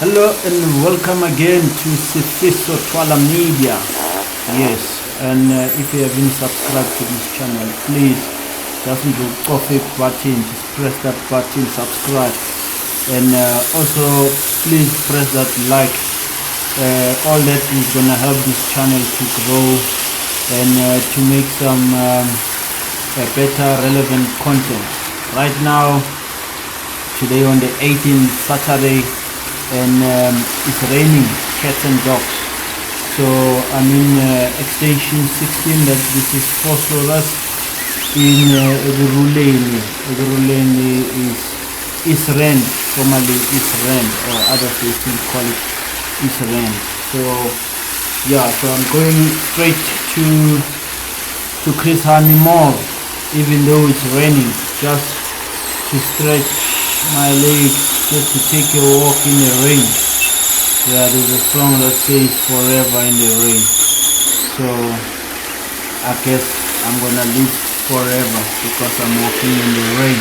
Hello and welcome again to Sifiso Twala Media. Yes, and if you haven't subscribed to this channel, please just do coffee button, just press that button, subscribe, and also please press that like. All that is gonna help this channel to grow and to make some better relevant content. Right now, today on the 18th Saturday, and it's raining cats and dogs. So I'm in extension 16. That this is Vosloorus in Eguruleni. Eguruleni is Rand, formerly is Rand, or others they still call it is Rand. So yeah, so I'm going straight to Hani Mall, even though it's raining, just to stretch my legs, just to take a walk in the rain. Yeah, there's a song that says forever in the rain. So I guess I'm gonna live forever because I'm walking in the rain.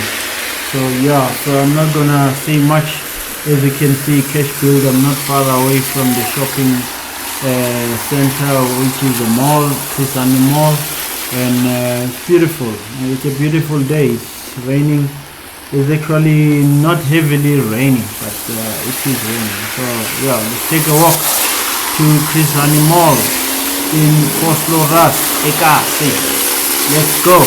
So yeah, so I'm not gonna say much. As you can see, Cashbuild, I'm not far away from the shopping center, which is the mall, Hani Mall, and it's beautiful. It's a beautiful day. It's raining. It's actually not heavily raining, but it is raining. So yeah, let's take a walk to Hani Mall in Vosloorus. Let's go.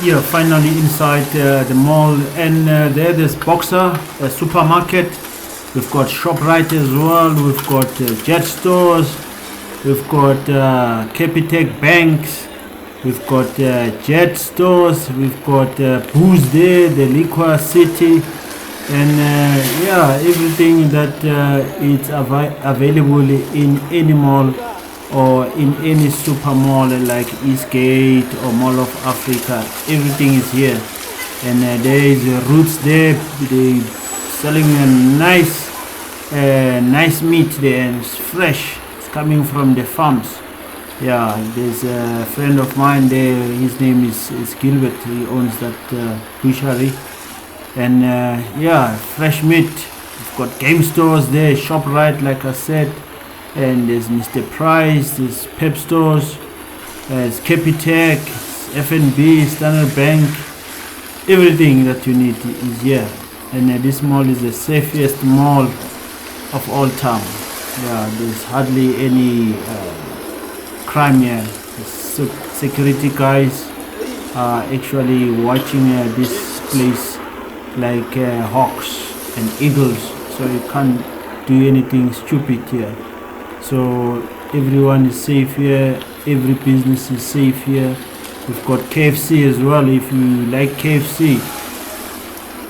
Yeah, finally inside the mall, and there's Boxer, a supermarket We've got ShopRite as well. We've got Jet Stores. We've got Capitec Banks. We've got Jet Stores. We've got Booze there, the Liquor City, and yeah, everything that is available in any mall or in any super mall like Eastgate or Mall of Africa. Everything is here, and there is Roots there. They selling a nice meat there, and it's fresh. It's coming from the farms. Yeah, there's a friend of mine there. His name is Gilbert. He owns that butchery, and yeah, fresh meat. We've got game stores there, ShopRite, like I said, and there's Mr. Price, there's Pep stores, there's Capitec, FNB, Standard Bank. Everything that you need is here, and this mall is the safest mall of all time. Yeah, there's hardly any crime here. The security guys are actually watching this place like hawks and eagles, so you can't do anything stupid here. So everyone is safe here, every business is safe here. We've got KFC as well. If you like KFC,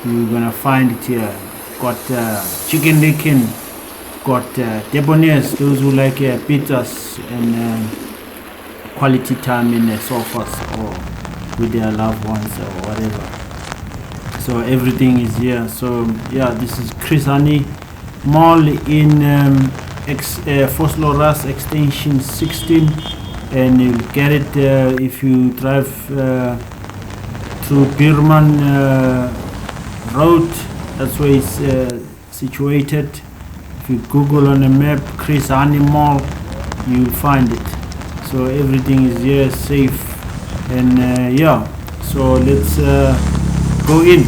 you're gonna find it here. Got chicken licken, got debonaires, those who like pizzas and quality time in the sofas or with their loved ones or whatever. So everything is here. So yeah, this is Chris Hani Mall in Vosloorus extension 16, and you'll get it if you drive through Birman Road. That's where it's situated. If you Google on a map Chris Hani Mall, you'll find it. So everything is here, safe, and yeah. So let's go in.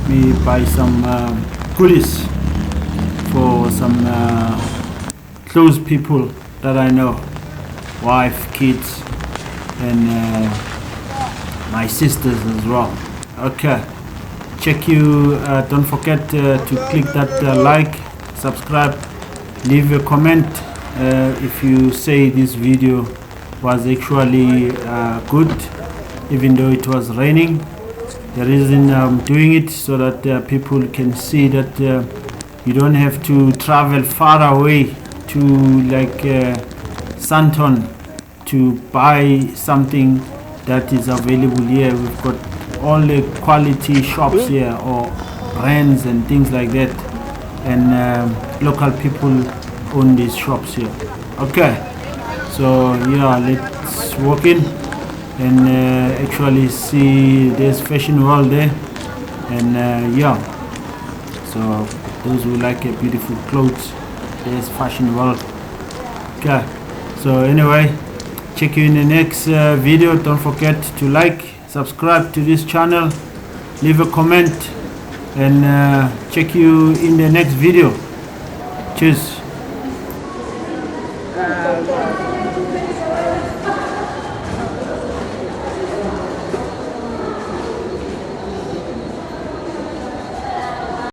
We buy some goodies for some close people that I know, wife, kids, and my sisters as well. Okay, check you. Don't forget to click that like, subscribe, leave a comment if you say this video was actually good, even though it was raining. The reason I'm doing it so that people can see that you don't have to travel far away to like Santon to buy something that is available here. We've got all the quality shops here, or brands and things like that, and local people own these shops here. Okay, so yeah, let's walk in and actually see there's Fashion World there, and yeah, so those who like beautiful clothes, there's Fashion World. Okay, so anyway, check you in the next video. Don't forget to like, subscribe to this channel, leave a comment, and check you in the next video. Cheers.